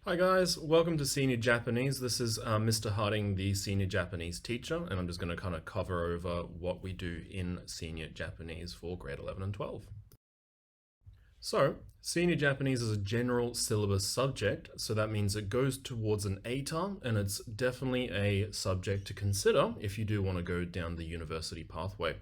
Hi guys, welcome to Senior Japanese. This is Mr. Harding, the Senior Japanese teacher, and I'm just going to kind of cover over what we do in Senior Japanese for grade 11 and 12. So, Senior Japanese is a general syllabus subject, so that means it goes towards an ATAR, and it's definitely a subject to consider if you do want to go down the university pathway.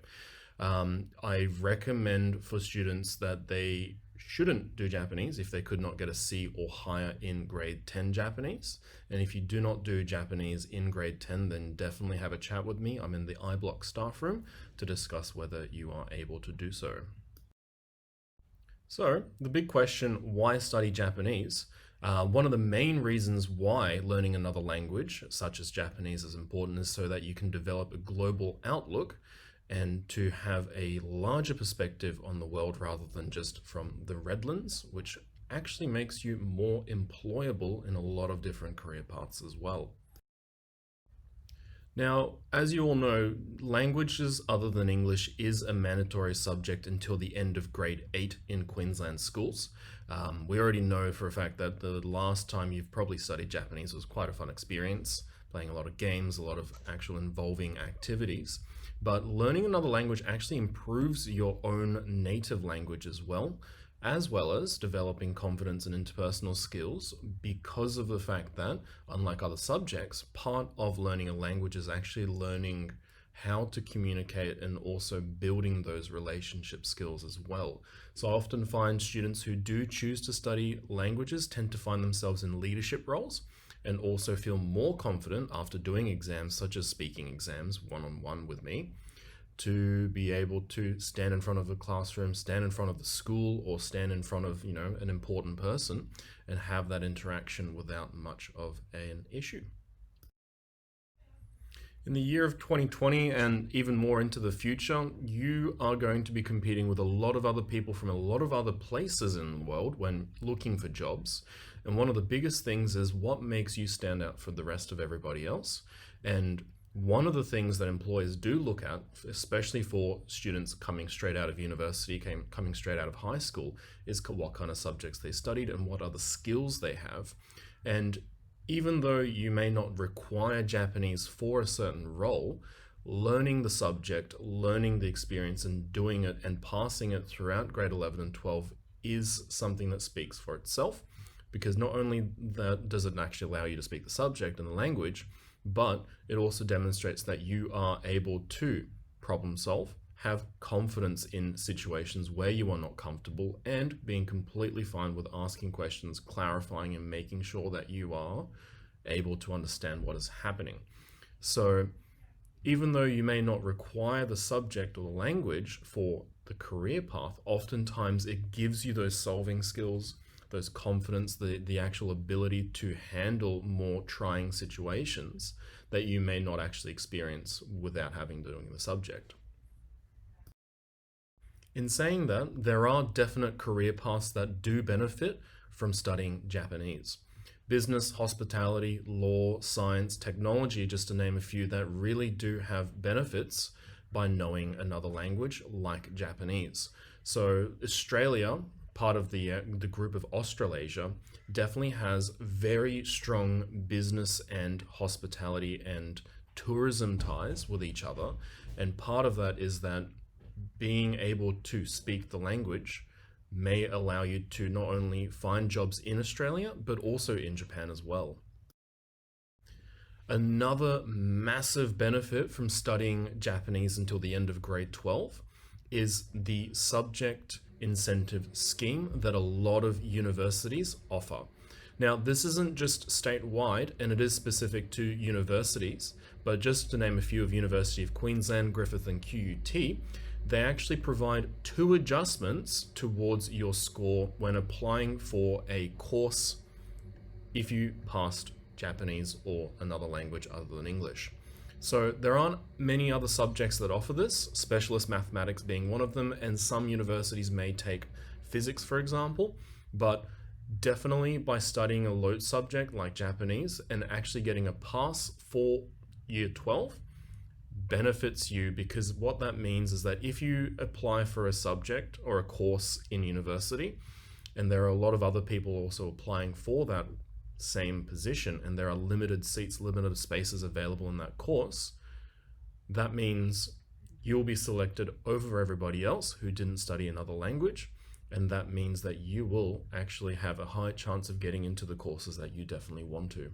I recommend for students that they shouldn't do Japanese if they could not get a C or higher in grade 10 Japanese. And if you do not do Japanese in grade 10, then definitely have a chat with me. I'm in the iBlock staff room to discuss whether you are able to do so. So, the big question, why study Japanese? One of the main reasons why learning another language, such as Japanese, is important is so that you can develop a global outlook and to have a larger perspective on the world rather than just from the Redlands, which actually makes you more employable in a lot of different career paths as well. Now, as you all know, languages other than English is a mandatory subject until the end of grade 8 in Queensland schools. We already know for a fact that the last time you've probably studied Japanese was quite a fun experience, playing a lot of games, a lot of actual involving activities. But learning another language actually improves your own native language as well as developing confidence and interpersonal skills, because of the fact that, unlike other subjects, part of learning a language is actually learning how to communicate and also building those relationship skills as well. So I often find students who do choose to study languages tend to find themselves in leadership roles and also feel more confident after doing exams such as speaking exams one-on-one with me, to be able to stand in front of a classroom, stand in front of the school, or stand in front of, an important person and have that interaction without much of an issue. In the year of 2020 and even more into the future, you are going to be competing with a lot of other people from a lot of other places in the world when looking for jobs. And one of the biggest things is what makes you stand out from the rest of everybody else. And one of the things that employers do look at, especially for students coming straight out of university, coming straight out of high school, is what kind of subjects they studied and what other skills they have. And even though you may not require Japanese for a certain role, learning the subject, learning the experience and doing it and passing it throughout grade 11 and 12 is something that speaks for itself, because not only does it actually allow you to speak the subject and the language, but it also demonstrates that you are able to problem solve, have confidence in situations where you are not comfortable, and being completely fine with asking questions, clarifying, and making sure that you are able to understand what is happening. So even though you may not require the subject or the language for the career path, oftentimes it gives you those solving skills, those confidence, the actual ability to handle more trying situations that you may not actually experience without having doing the subject. In saying that, there are definite career paths that do benefit from studying Japanese. Business, hospitality, law, science, technology, just to name a few, that really do have benefits by knowing another language like Japanese. So Australia, part of the group of Australasia, definitely has very strong business and hospitality and tourism ties with each other. And part of that is that being able to speak the language may allow you to not only find jobs in Australia, but also in Japan as well. Another massive benefit from studying Japanese until the end of grade 12 is the subject incentive scheme that a lot of universities offer. Now, this isn't just statewide, and it is specific to universities, but just to name a few of University of Queensland, Griffith and QUT, they actually provide 2 adjustments towards your score when applying for a course if you passed Japanese or another language other than English. So there aren't many other subjects that offer this, specialist mathematics being one of them, and some universities may take physics, for example, but definitely by studying a load subject like Japanese and actually getting a pass for year 12 benefits you, because what that means is that if you apply for a subject or a course in university, and there are a lot of other people also applying for that same position and there are limited seats, limited spaces available in that course, that means you'll be selected over everybody else who didn't study another language, and that means that you will actually have a high chance of getting into the courses that you definitely want to.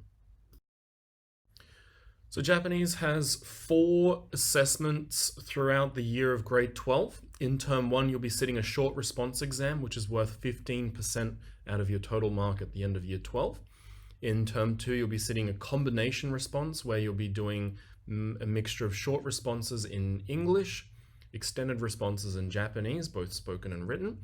So Japanese has 4 assessments throughout the year of grade 12. In term 1, you'll be sitting a short response exam, which is worth 15% out of your total mark at the end of year 12. In term 2, you'll be sitting a combination response where you'll be doing a mixture of short responses in English, extended responses in Japanese, both spoken and written.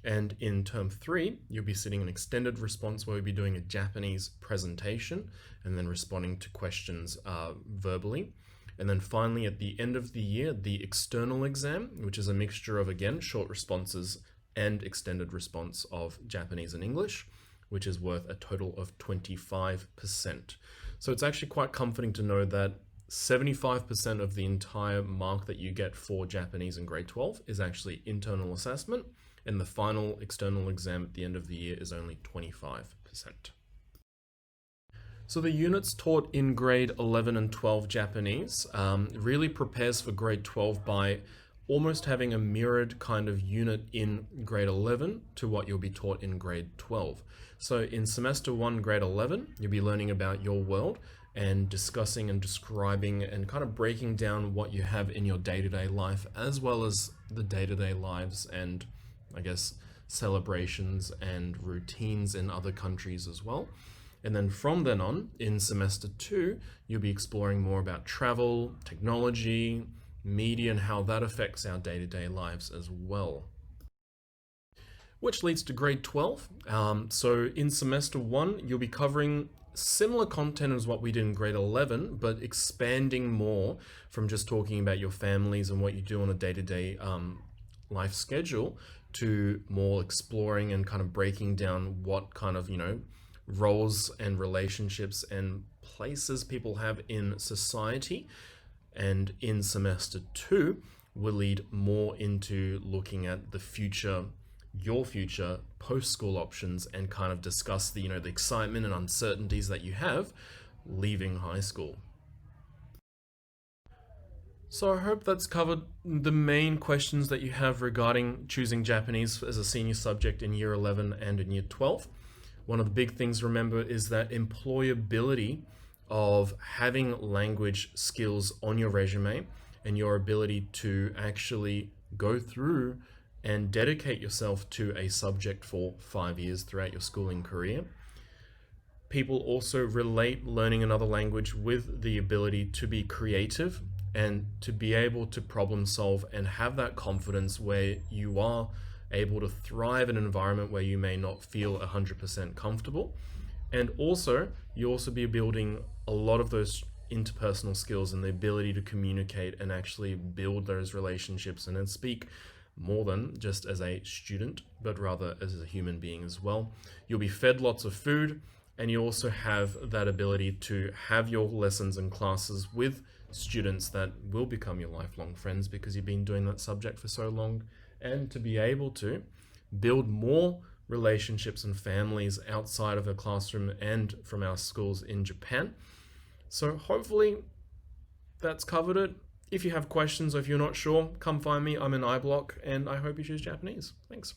And in term 3, you'll be sitting an extended response where you'll be doing a Japanese presentation and then responding to questions verbally. And then finally, at the end of the year, the external exam, which is a mixture of, again, short responses and extended response of Japanese and English, which is worth a total of 25%. So it's actually quite comforting to know that 75% of the entire mark that you get for Japanese in grade 12 is actually internal assessment, and the final external exam at the end of the year is only 25%. So the units taught in grade 11 and 12 Japanese really prepares for grade 12 by almost having a mirrored kind of unit in grade 11 to what you'll be taught in grade 12. So in semester 1, grade 11, you'll be learning about your world and discussing and describing and kind of breaking down what you have in your day-to-day life, as well as the day-to-day lives and, I guess, celebrations and routines in other countries as well. And then from then on, in semester 2, you'll be exploring more about travel, technology, media, and how that affects our day-to-day lives as well. Which leads to grade 12. So in semester 1, you'll be covering similar content as what we did in grade 11, but expanding more from just talking about your families and what you do on a day-to-day life schedule to more exploring and kind of breaking down what kind of, roles and relationships and places people have in society. And in semester 2, will lead more into looking at the future, your future post-school options, and kind of discuss the excitement and uncertainties that you have leaving high school. So I hope that's covered the main questions that you have regarding choosing Japanese as a senior subject in year 11 and in year 12. One of the big things to remember is that employability of having language skills on your resume and your ability to actually go through and dedicate yourself to a subject for 5 years throughout your schooling career. People also relate learning another language with the ability to be creative and to be able to problem solve and have that confidence where you are able to thrive in an environment where you may not feel 100% comfortable. And also, you also be building a lot of those interpersonal skills and the ability to communicate and actually build those relationships and then speak more than just as a student, but rather as a human being as well. You'll be fed lots of food, and you also have that ability to have your lessons and classes with students that will become your lifelong friends because you've been doing that subject for so long, and to be able to build more relationships and families outside of the classroom and from our schools in Japan. So hopefully that's covered it. If you have questions or if you're not sure, come find me. I'm in iBlock, and I hope you choose Japanese. Thanks.